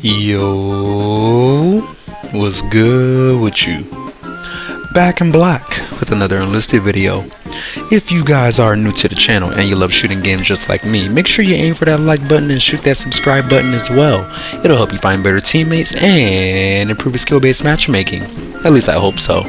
Yo, what's good with you? Back in black with another Enlisted video. If you guys are new to the channel and you love shooting games just like me, make sure you aim for that like button and shoot that subscribe button as well. It'll help you find better teammates and improve your skill-based matchmaking. At least I hope so.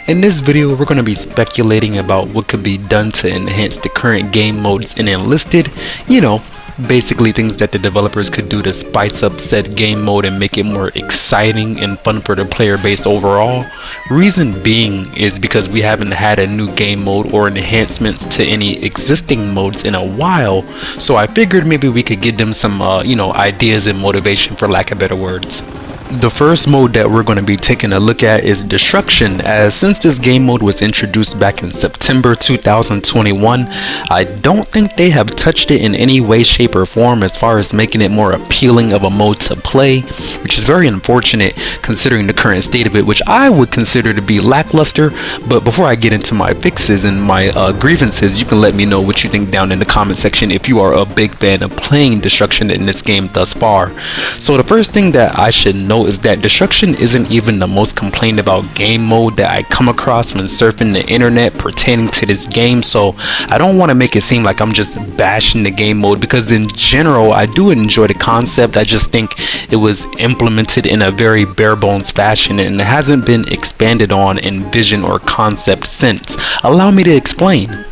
In this video, we're going to be speculating about what could be done to enhance the current game modes in Enlisted. You know, basically things that the developers could do to spice up said game mode and make it more exciting and fun for the player base overall. Reason being is because we haven't had a new game mode or enhancements to any existing modes in a while, so I figured maybe we could give them some ideas and motivation, for lack of better words. The first mode that we're going to be taking a look at is Destruction, as since this game mode was introduced back in September 2021, I don't think they have touched it in any way, shape, or form as far as making it more appealing of a mode to play, which is very unfortunate considering the current state of it, which I would consider to be lackluster. But before I get into my fixes and my grievances, you can let me know what you think down in the comment section if you are a big fan of playing Destruction in this game thus far. So the first thing that I should know is that Destruction isn't even the most complained about game mode that I come across when surfing the internet pertaining to this game, so I don't want to make it seem like I'm just bashing the game mode, because in general I do enjoy the concept. I just think it was implemented in a very bare bones fashion and it hasn't been expanded on in vision or concept since. Allow me to explain.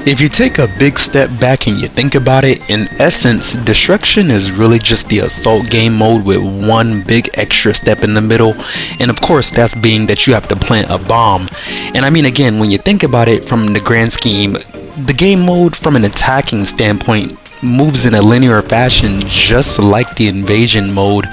If you take a big step back and you think about it, in essence, Destruction is really just the assault game mode with one big extra step in the middle, and of course that's being that you have to plant a bomb. And I mean, again, when you think about it from the grand scheme, the game mode from an attacking standpoint moves in a linear fashion just like the invasion mode,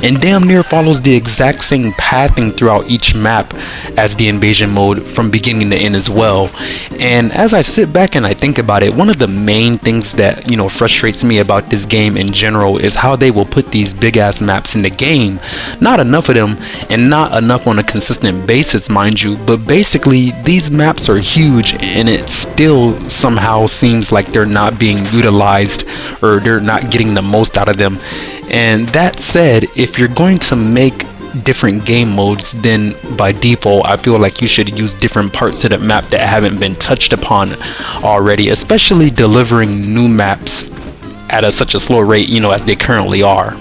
and damn near follows the exact same pathing throughout each map as the invasion mode from beginning to end as well. And as I sit back and I think about it, one of the main things that frustrates me about this game in general is how they will put these big ass maps in the game. Not enough of them, and not enough on a consistent basis, mind you, but basically these maps are huge and it still somehow seems like they're not being utilized, or they're not getting the most out of them. And that said, if you're going to make different game modes, then by default I feel like you should use different parts of the map that haven't been touched upon already, especially delivering new maps at such a slow rate as they currently are.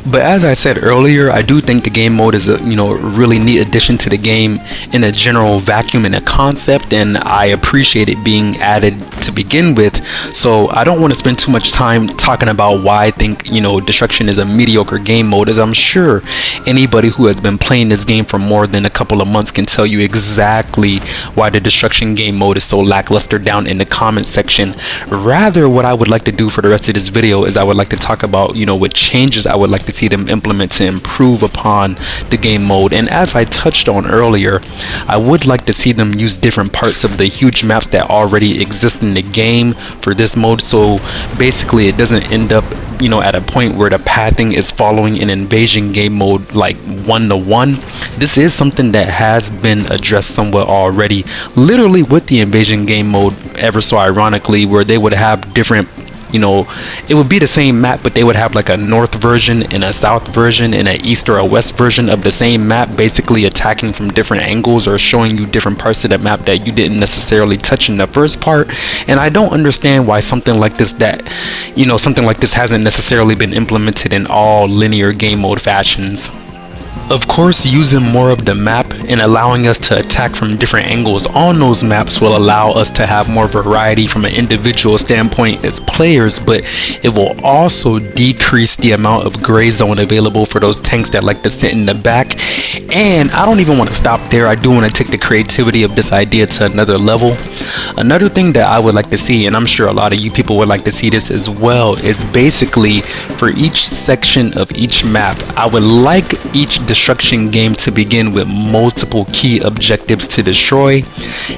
But as I said earlier, I do think the game mode is a really neat addition to the game in a general vacuum and a concept, and I appreciate it being added to begin with. So I don't want to spend too much time talking about why I think Destruction is a mediocre game mode, as I'm sure anybody who has been playing this game for more than a couple of months can tell you exactly why the Destruction game mode is so lackluster down in the comment section. Rather, what I would like to do for the rest of this video is I would like to talk about what changes I would like to see them implement to improve upon the game mode. And as I touched on earlier, I would like to see them use different parts of the huge maps that already exist in the game for this mode, so basically it doesn't end up at a point where the pathing is following an invasion game mode like 1-to-1. This is something that has been addressed somewhat already, literally with the invasion game mode, ever so ironically, where they would have different it would be the same map, but they would have like a north version and a south version and an east or a west version of the same map, basically attacking from different angles or showing you different parts of the map that you didn't necessarily touch in the first part. And I don't understand why something like this hasn't necessarily been implemented in all linear game mode fashions. Of course, using more of the map and allowing us to attack from different angles on those maps will allow us to have more variety from an individual standpoint as players, but it will also decrease the amount of gray zone available for those tanks that like to sit in the back. And I don't even want to stop there. I do want to take the creativity of this idea to another level. Another thing that I would like to see, and I'm sure a lot of you people would like to see this as well, is basically for each section of each map, I would like each Destruction game to begin with multiple key objectives to destroy,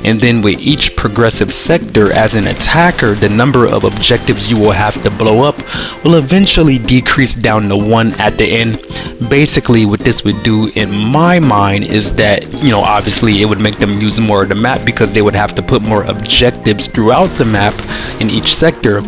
and then with each progressive sector as an attacker, the number of objectives you will have to blow up will eventually decrease down to 1 at the end. Basically what this would do in my mind is that obviously it would make them use more of the map because they would have to put more objectives throughout the map in each sector.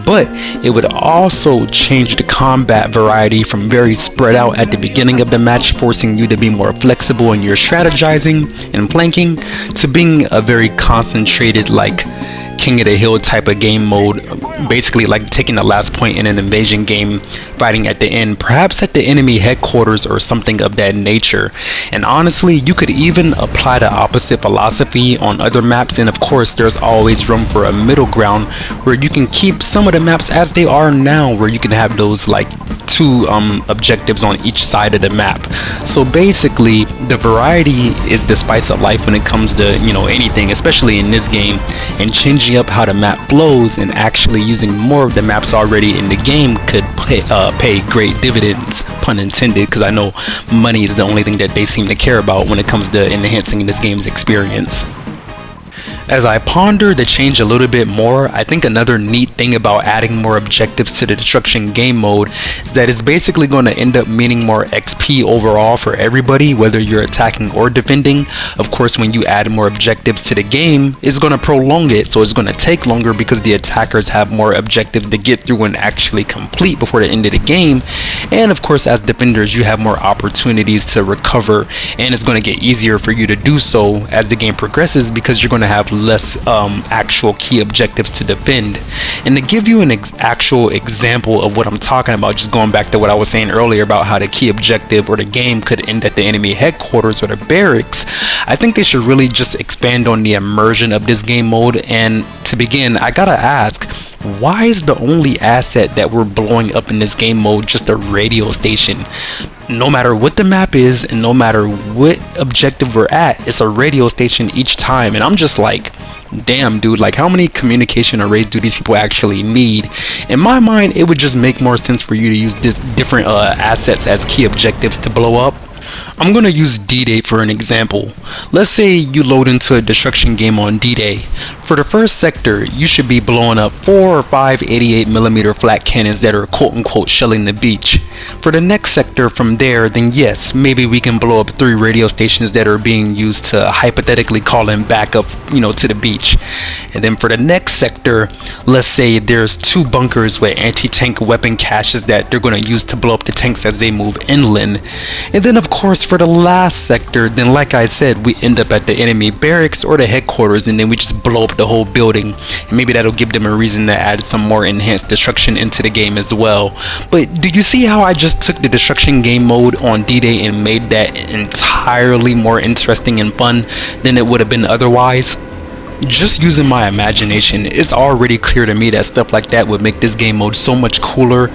but it would also change the combat variety from very spread out at the beginning of the match, forcing you to be more flexible in your strategizing and flanking, to being a very concentrated, like King of the Hill type of game mode, basically like taking the last point in an invasion game, fighting at the end, perhaps at the enemy headquarters or something of that nature. And honestly, you could even apply the opposite philosophy on other maps, and of course there's always room for a middle ground where you can keep some of the maps as they are now, where you can have those like two objectives on each side of the map. So basically the variety is the spice of life when it comes to, you know, anything, especially in this game, and changing up how the map flows and actually using more of the maps already in the game could pay great dividends, pun intended, because I know money is the only thing that they seem to care about when it comes to enhancing this game's experience. As I ponder the change a little bit more, I think another neat thing about adding more objectives to the destruction game mode is that it's basically going to end up meaning more XP overall for everybody, whether you're attacking or defending. Of course, when you add more objectives to the game, it's going to prolong it, so it's going to take longer because the attackers have more objectives to get through and actually complete before the end of the game. And of course, as defenders, you have more opportunities to recover, and it's going to get easier for you to do so as the game progresses because you're going to have less actual key objectives to defend. And to give you an actual example of what I'm talking about, just going back to what I was saying earlier about how the key objective or the game could end at the enemy headquarters or the barracks, I think they should really just expand on the immersion of this game mode. And to begin, I gotta ask, why is the only asset that we're blowing up in this game mode just a radio station? No matter what the map is and no matter what objective we're at, it's a radio station each time. And I'm just like, damn dude, like how many communication arrays do these people actually need? In my mind, it would just make more sense for you to use this different assets as key objectives to blow up. I'm gonna use D-Day for an example. Let's say you load into a destruction game on D-Day. For the first sector, you should be blowing up 4 or 5 88mm flat cannons that are quote-unquote shelling the beach. For the next sector from there, then yes, maybe we can blow up 3 radio stations that are being used to hypothetically call in backup, you know, to the beach. And then for the next sector, let's say there's 2 bunkers with anti-tank weapon caches that they're going to use to blow up the tanks as they move inland. And then of course for the last sector, then like I said, we end up at the enemy barracks or the headquarters, and then we just blow up the whole building, and maybe that'll give them a reason to add some more enhanced destruction into the game as well. But do you see how I just took the destruction game mode on D-Day and made that entirely more interesting and fun than it would have been otherwise? Just using my imagination, it's already clear to me that stuff like that would make this game mode so much cooler,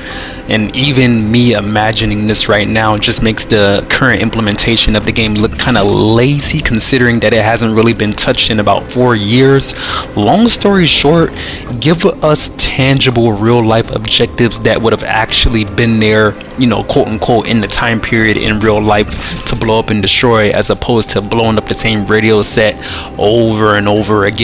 and even me imagining this right now just makes the current implementation of the game look kind of lazy, considering that it hasn't really been touched in about 4 years. Long story short, give us tangible real life objectives that would have actually been there, you know, quote unquote, in the time period in real life to blow up and destroy, as opposed to blowing up the same radio set over and over again.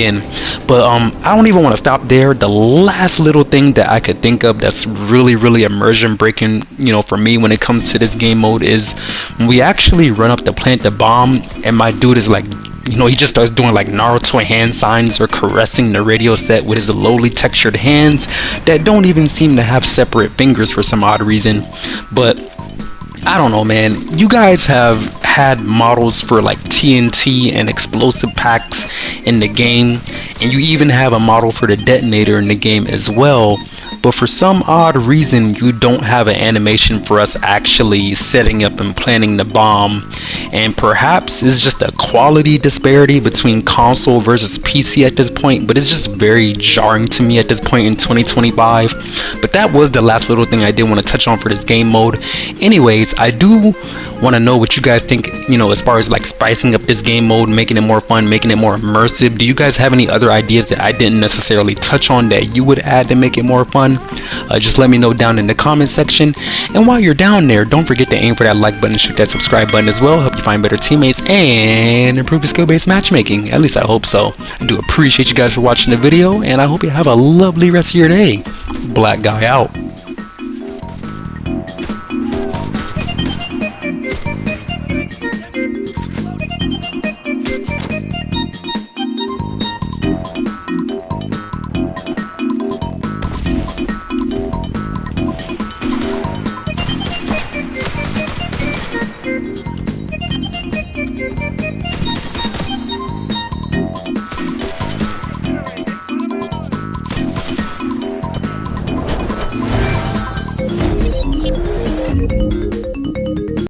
But I don't even want to stop there. The last little thing that I could think of that's really immersion breaking, you know, for me when it comes to this game mode is when we actually run up to plant the bomb and my dude is like, you know, he just starts doing like Naruto hand signs or caressing the radio set with his lowly textured hands that don't even seem to have separate fingers for some odd reason. But I don't know, man. You guys have had models for like TNT and explosive packs in the game, and you even have a model for the detonator in the game as well. But for some odd reason, you don't have an animation for us actually setting up and planting the bomb. And perhaps it's just a quality disparity between console versus PC at this point, but it's just very jarring to me at this point in 2025. But that was the last little thing I did want to touch on for this game mode. Anyways, I do want to know what you guys think, you know, as far as like spicing up this game mode, making it more fun, making it more immersive. Do you guys have any other ideas that I didn't necessarily touch on that you would add to make it more fun? Just let me know down in the comment section. And while you're down there, don't forget to aim for that like button, shoot that subscribe button as well. Help you find better teammates and improve your skill-based matchmaking. At least I hope so. I do appreciate you guys for watching the video, and I hope you have a lovely rest of your day. Black guy out.